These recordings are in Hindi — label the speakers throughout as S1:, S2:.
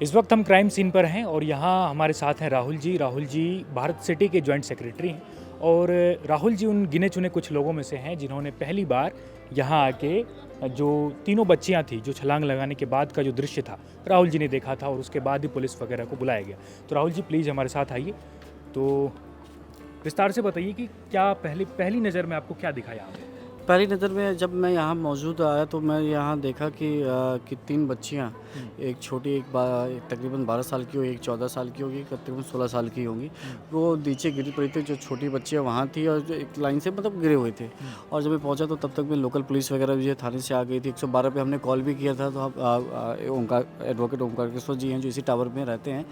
S1: इस वक्त हम क्राइम सीन पर हैं और यहाँ हमारे साथ हैं राहुल जी। राहुल जी भारत सिटी के जॉइंट सेक्रेटरी हैं और राहुल जी उन गिने चुने कुछ लोगों में से हैं जिन्होंने पहली बार यहाँ आके जो तीनों बच्चियाँ थी जो छलांग लगाने के बाद का जो दृश्य था राहुल जी ने देखा था और उसके बाद ही पुलिस वगैरह को बुलाया गया। तो राहुल जी प्लीज़ हमारे साथ आइए, तो विस्तार से बताइए कि क्या पहली नज़र में आपको क्या दिखा यहाँ पे?
S2: पहली नज़र में जब मैं यहाँ मौजूद आया तो मैं यहाँ देखा कि 3 बच्चियाँ, एक छोटी एक तकरीबन 12 साल की होगी, एक 14 साल की होगी, तकरीबन 16 साल की होंगी। वो नीचे गिरी पड़ी थी, जो छोटी बच्चियाँ वहाँ थी और जो एक लाइन से मतलब गिरे हुए थे। और जब मैं पहुँचा तो तब तक में लोकल पुलिस वगैरह भी थाने से आ गई थी। 112 पे हमने कॉल भी किया था। तो ओंकार एडवोकेट ओंकार किशोर जी हैं जो इसी टावर में रहते हैं।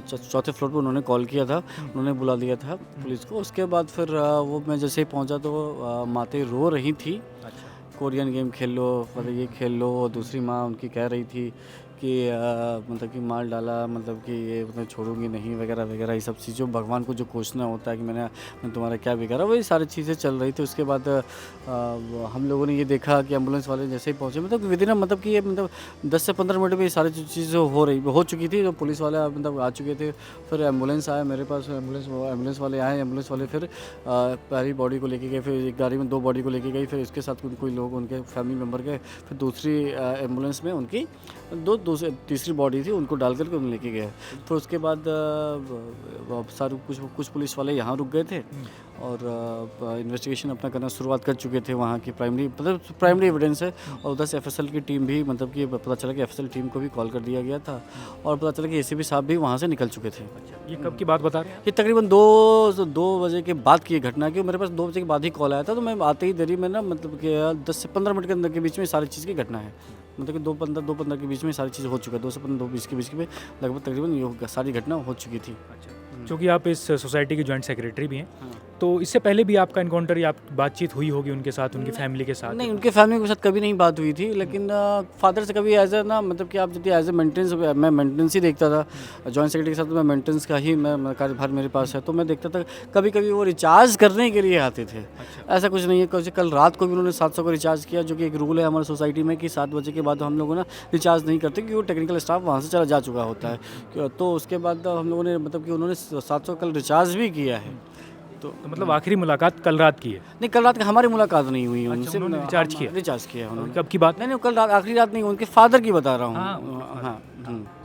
S2: चौथे फ्लोर पर उन्होंने कॉल किया था, उन्होंने बुला दिया था पुलिस को। उसके बाद फिर वो मैं जैसे ही पहुँचा तो मातें रो रही थी। अच्छा। कोरियन गेम खेल लो, मतलब ये खेल लो। और दूसरी माँ उनकी कह रही थी कि मतलब कि मार डाला, मतलब कि ये मतलब छोड़ूंगी नहीं वगैरह वगैरह, ये सब चीज़ें भगवान को जो कोसना होता है कि मैं तुम्हारा क्या बिगाड़ा, वही सारी चीज़ें चल रही थी। उसके बाद हम लोगों ने ये देखा कि एम्बुलेंस वाले जैसे ही पहुँचे, मतलब विदिन मतलब कि ये मतलब 10 से 15 मिनट में ये सारी चीज़ें हो चुकी थी। तो पुलिस वाले मतलब आ चुके थे। फिर एम्बुलेंस आया मेरे पास, एम्बुलेंस वाले आए। एम्बुलेंस वाले फिर पहली बॉडी को लेके गए, फिर एक गाड़ी में 2 बॉडी को लेके गई, फिर इसके साथ कोई लोग उनके फैमिली मेम्बर गए। फिर दूसरी एम्बुलेंस में उनकी तीसरी बॉडी थी, उनको डाल करके उन्हें लेके गए। फिर उसके बाद सारे कुछ पुलिस वाले यहाँ रुक गए थे और इन्वेस्टिगेशन अपना करना शुरुआत कर चुके थे। वहाँ की प्राइमरी एविडेंस है। और उधर से एफएसएल की टीम भी, मतलब कि पता चला कि एफएसएल टीम को भी कॉल कर दिया गया था और पता चला कि एसीपी साहब भी वहाँ से निकल चुके थे।
S1: ये कब की बात बता रहे हैं?
S2: ये तकरीबन 2 बजे के बाद की घटना की। मेरे पास 2 बजे के बाद ही कॉल आया था। तो मैं आते ही देरी में ना, मतलब कि 10 से 15 मिनट के अंदर के बीच में सारी चीज़ की घटना है। मतलब कि 2:15 के बीच में सारी चीज़ हो चुका है। 2 से 15, 2:20 के बीच में लगभग तकरीबन ये सारी घटना हो चुकी थी।
S1: अच्छा, क्योंकि आप इस सोसाइटी के जॉइंट सेक्रेटरी भी हैं, तो इससे पहले भी आपका इनकाउंटर या बातचीत हुई होगी उनके साथ, उनकी फैमिली के साथ?
S2: नहीं, उनके फैमिली के साथ कभी नहीं बात हुई थी। लेकिन फादर से कभी एज ए ना, मतलब कि आप जब एज ए मेंटेनेंस, मैं मेंटेनेंस ही देखता था। जॉइंट सेक्रेटरी के साथ मैं मेंटेनेंस का ही मैं कार्यभार मेरे पास है। तो मैं देखता था कभी कभी वो रिचार्ज करने के लिए आते थे। अच्छा। ऐसा कुछ नहीं है। कल रात को भी उन्होंने 700 का रिचार्ज किया, जो कि एक रूल है हमारी सोसाइटी में कि 7 बजे के बाद हम लोगों ना रिचार्ज नहीं करते, क्योंकि वो टेक्निकल स्टाफ वहाँ से चला जा चुका होता है। तो उसके बाद हम लोगों ने, मतलब कि उन्होंने 700 कल रिचार्ज भी किया है। तो
S1: मतलब आखिरी मुलाकात कल रात की है?
S2: नहीं, कल रात हमारी मुलाकात नहीं हुई उनसे।
S1: अच्छा, उन्होंने रिचार्ज किया?
S2: रिचार्ज किया उन्होंने।
S1: कब की बात?
S2: नहीं, कल रात, आखिरी रात नहीं, उनके फादर की बता रहा हूँ।
S1: हाँ।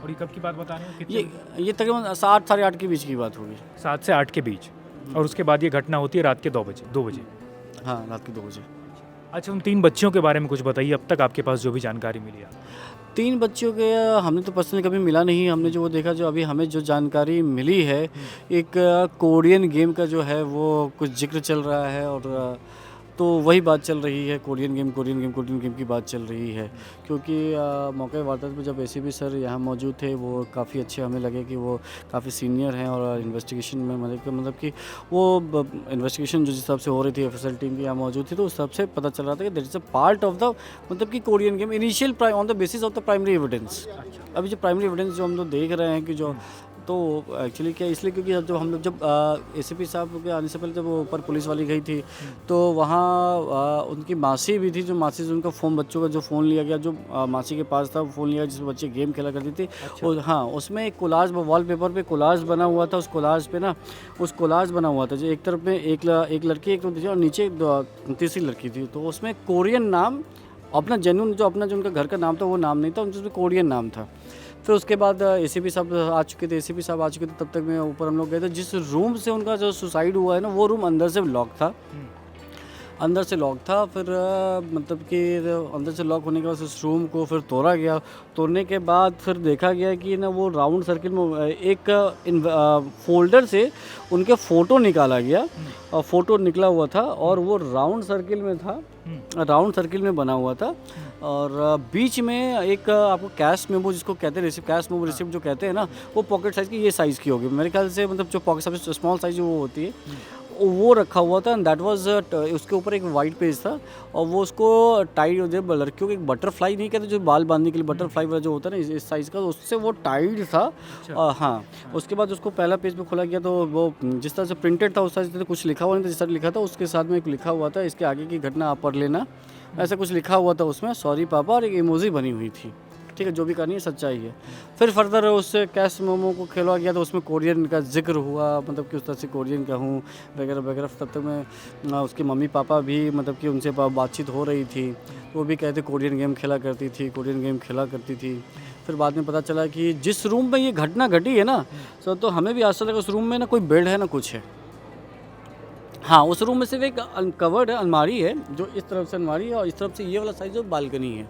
S1: और ये कब की बात बता रहे हैं?
S2: ये तकरीबन 7 साढ़े 8 के बीच की बात होगी।
S1: 7 से 8 के बीच। और उसके बाद ये घटना होती है रात के 2 बजे?
S2: हाँ, रात के 2 बजे।
S1: अच्छा, उन 3 बच्चियों के बारे में कुछ बताइए, अब तक आपके पास जो भी जानकारी मिली है।
S2: 3 बच्चियों के हमने तो पर्सनली कभी मिला नहीं। हमने जो वो देखा, जो अभी हमें जो जानकारी मिली है, एक कोरियन गेम का जो है वो कुछ जिक्र चल रहा है। और तो वही बात चल रही है, कोरियन गेम की बात चल रही है। क्योंकि मौके वारदात में जब एसीपी सर यहाँ मौजूद थे, वो काफ़ी अच्छे हमें लगे कि वो काफ़ी सीनियर हैं और इन्वेस्टिगेशन में मतलब कि वो इन्वेस्टिगेशन जो जिस हिसाब से हो रही थी, एफएसएल टीम की यहाँ मौजूद थी, तो उस हिसाब से पता चल रहा था कि that is a part of the, मतलब कि Korean game initial on the basis of the primary evidence. अभी जो प्राइमरी एविडेंस जो हम लोग देख रहे हैं कि जो, तो एक्चुअली क्या इसलिए क्योंकि जब हम लोग जब एसीपी साहब के आने से पहले जब वो ऊपर पुलिस वाली गई थी, तो वहाँ उनकी मासी भी थी। जो मासी से उनका फ़ोन, बच्चों का जो फ़ोन लिया गया, जो मासी के पास था वो फ़ोन लिया जिसमें बच्चे गेम खेला करती थी। अच्छा। हाँ, उसमें एक कोलाज, वॉलपेपर पे कोलाज बना हुआ था। उस कोलाज बना हुआ था जो एक तरफ में एक लड़की, एक तरफ और नीचे तीसरी लड़की थी। तो उसमें कोरियन नाम, अपना जेन्युइन जो उनका घर का नाम था वो नाम नहीं था, उसमें कोरियन नाम था। फिर उसके बाद एसीपी साहब आ चुके थे। तब तक मैं ऊपर हम लोग गए थे। जिस रूम से उनका जो सुसाइड हुआ है ना, वो रूम अंदर से लॉक था। फिर मतलब कि अंदर से लॉक होने के बाद उस रूम को फिर तोड़ा गया। तोड़ने के बाद फिर देखा गया कि ना वो राउंड सर्किल में एक फोल्डर से उनके फ़ोटो निकाला गया और फ़ोटो निकला हुआ था और वो राउंड सर्किल में बना हुआ था। और बीच में एक आपको कैश मेमो जिसको कहते हैं, रिसिप्ट जो कहते हैं ना, वो पॉकेट साइज़ की, ये साइज़ की होगी मेरे ख्याल से। मतलब जो पॉकेट साइज स्मॉल साइज़ वो होती है, वो रखा हुआ था। एंड दैट वाज, उसके ऊपर एक वाइट पेज था और वो उसको टाइड, लड़कियों को एक बटरफ्लाई नहीं कहते जो बाल बांधने के लिए, बटरफ्लाई वाला जो होता है ना इस साइज़ का, उससे वो टाइड था। हाँ, उसके बाद उसको पहला पेज पे खोला गया तो वो जिस तरह से प्रिंटेड था उस तरह से कुछ लिखा हुआ नहीं था। जिस तरह लिखा था उसके साथ में एक लिखा हुआ था, इसके आगे की घटना आप पढ़ लेना, ऐसा कुछ लिखा हुआ था उसमें, सॉरी पापा, और एक इमोजी बनी हुई थी। ठीक है, जो भी कहानी है सच्चाई है। फिर फर्दर उससे कैश मोमो को खेला गया तो उसमें कोरियन का जिक्र हुआ, मतलब कि उस तरह से कोरियन का हूँ वगैरह वगैरह। तब तक मैं उसके मम्मी पापा भी मतलब कि उनसे बातचीत हो रही थी, वो भी कहते कोरियन गेम खेला करती थी, कोरियन गेम खेला करती थी। फिर बाद में पता चला कि जिस रूम में ये घटना घटी है ना सर, तो हमें भी आश्चर्य लगा, उस रूम में ना कोई बेड है ना कुछ है। हाँ, उस रूम में सिर्फ एक अनकवर्ड अलमारी है, जो इस तरफ से अलमारी है और इस तरफ से ये वाला साइज जो बालकनी है।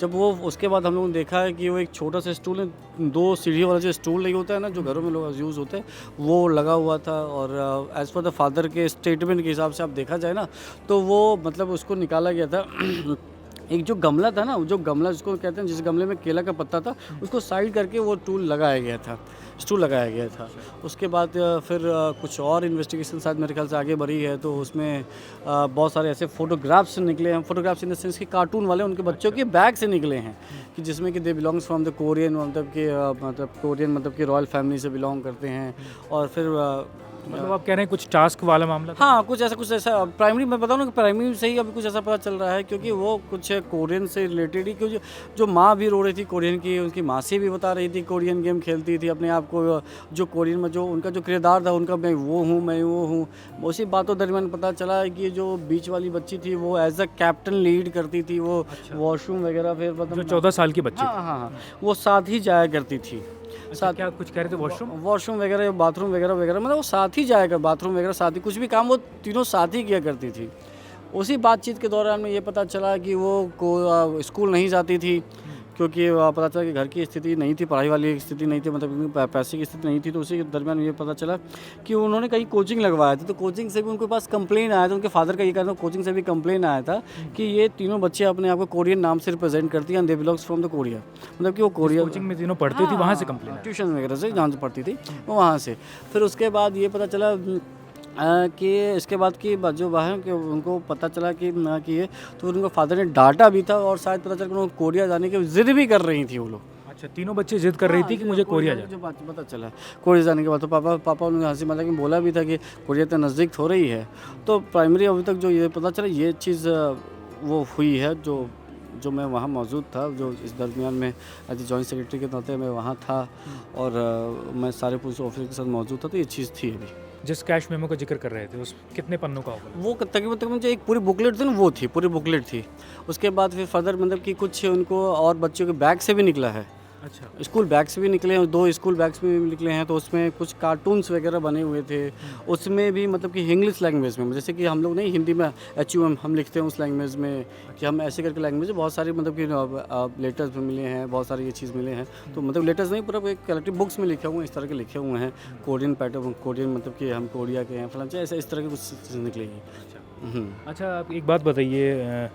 S2: जब वो उसके बाद हम लोगों ने देखा है कि वो एक छोटा सा स्टूल है, 2 सीढ़ी वाला जो स्टूल नहीं होता है ना, जो घरों में लोग यूज़ होते हैं, वो लगा हुआ था। और एज़ पर द फादर के स्टेटमेंट के हिसाब से आप देखा जाए ना, तो वो मतलब उसको निकाला गया था। एक जो गमला था ना, जो गमला जिसको कहते हैं, जिस गमले में केला का पत्ता था, उसको साइड करके वो स्टूल लगाया गया था। उसके बाद फिर कुछ और इन्वेस्टिगेशन शायद मेरे ख्याल से आगे बढ़ी है, तो उसमें बहुत सारे ऐसे फ़ोटोग्राफ्स निकले हैं, फ़ोटोग्राफ्स इन द सेंस कि कार्टून वाले उनके बच्चों के बैग से निकले हैं, कि जिसमें कि दे बिलोंग्स फ्रॉम द कोरियन, मतलब कि रॉयल फैमिली से बिलोंग करते हैं। और फिर
S1: मतलब आप कह रहे हैं कुछ टास्क वाला मामला था?
S2: हाँ, कुछ ऐसा प्राइमरी मैं बताऊँ ना कि प्राइमरी से ही अभी कुछ ऐसा पता चल रहा है, क्योंकि वो कुछ कोरियन से रिलेटेड ही, क्योंकि जो माँ भी रो रही थी कोरियन की, उनकी मासी भी बता रही थी कोरियन गेम खेलती थी अपने आप को, जो कोरियन में जो उनका जो किरदार था उनका, मैं वो हूँ। उसी बातों दरमियान पता चला कि जो बीच वाली बच्ची थी वो एज अ कैप्टन लीड करती थी, वो वॉशरूम वगैरह, फिर
S1: जो 14 साल की बच्ची?
S2: हाँ, वो साथ ही जाया करती थी।
S1: साथ क्या कुछ कह रहे थे?
S2: वॉशरूम वगैरह, बाथरूम वगैरह, मतलब वो साथ ही जाएगा, बाथरूम वगैरह साथ ही, कुछ भी काम वो तीनों साथ ही किया करती थी। उसी बातचीत के दौरान में ये पता चला कि वो स्कूल नहीं जाती थी, क्योंकि पता चला कि घर की स्थिति नहीं थी, पढ़ाई वाली स्थिति नहीं थी, मतलब पैसे की स्थिति नहीं थी। तो उसी के दरमियान ये पता चला कि उन्होंने कहीं कोचिंग लगवाया था, तो कोचिंग से भी उनके पास कंप्लेन आया था, उनके फादर का ये कहना, कोचिंग से भी कंप्लेन आया था कि ये तीनों बच्चे अपने आप को कोरियन नाम से रिप्रेजेंट करती हैं, दे बिलोंग्स फ्रॉम द कोरिया, मतलब कि वो कोरिया
S1: कोचिंग में तीनों पढ़ती थी, वहाँ से कंप्लेन?
S2: ट्यूशन वगैरह से जहाँ से पढ़ती थी वहाँ से। फिर उसके बाद ये पता चला कि इसके बाद कि जो बाहर कि उनको पता चला कि ये, तो उनका फादर ने डांटा भी था, और शायद पता चला कि उनको कोरिया जाने की जिद भी कर रही थी वो लोग।
S1: अच्छा, तीनों बच्चे जिद कर रही थी कि मुझे कोरिया जाना।
S2: जो बात पता चला कोरिया जाने के बाद, तो पापा उन्होंने हंसी मजाक में बोला भी था कि कोरिया तो नज़दीक हो रही है। तो प्राइमरी अभी तक जो ये पता चला, ये चीज़ वो हुई है, जो मैं वहाँ मौजूद था, जो इस दरमियान में एज ए जॉइंट सेक्रेटरी के नाते मैं वहाँ था, और मैं सारे पुलिस ऑफिसर के साथ मौजूद था। तो ये चीज़ थी। अभी
S1: जिस कैश मेमो का जिक्र कर रहे थे, उस कितने पन्नों का होगा?
S2: वो तकरीबन जो एक पूरी बुकलेट थी ना, वो थी, पूरी बुकलेट थी। उसके बाद फिर फर्दर मतलब कि कुछ उनको और बच्चों के बैग से भी निकला है।
S1: अच्छा,
S2: स्कूल बैग्स भी निकले हैं, 2 स्कूल बैग्स भी निकले हैं, तो उसमें कुछ कार्टून्स वगैरह बने हुए थे। उसमें भी मतलब कि इंग्लिश लैंग्वेज में, जैसे कि हम लोग नहीं हिंदी में HUM हम लिखते हैं उस लैंग्वेज में, कि हम ऐसे करके लैंग्वेज में बहुत सारी मतलब कि लेटर्स भी मिले हैं, बहुत सारे ये चीज़ मिले हैं। तो मतलब लेटर्स नहीं, पूरा एक कलेक्टिव बुक्स में लिखे हुए हैं, इस तरह के लिखे हुए हैं, कोरियन पैटर्न, कोरियन मतलब कि हम कोरिया के हैं फलां, ऐसे इस तरह की कुछ चीज़ें निकलेगी।
S1: अच्छा, आप एक बात बताइए,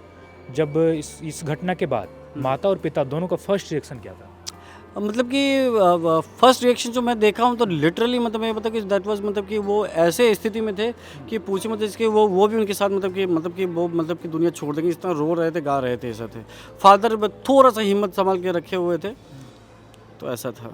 S1: जब इस घटना के बाद माता और पिता दोनों का फर्स्ट रिएक्शन क्या था?
S2: मतलब कि फर्स्ट रिएक्शन जो मैं देखा हूँ, तो लिटरली मतलब मैं बता कि दैट वाज, मतलब कि वो ऐसे स्थिति में थे कि पूछे मतलब इसके, वो भी उनके साथ मतलब कि वो मतलब कि दुनिया छोड़ देंगे, इस तरह रो रहे थे, गा रहे थे, ऐसा थे। फादर थोड़ा सा हिम्मत संभाल के रखे हुए थे, तो ऐसा था।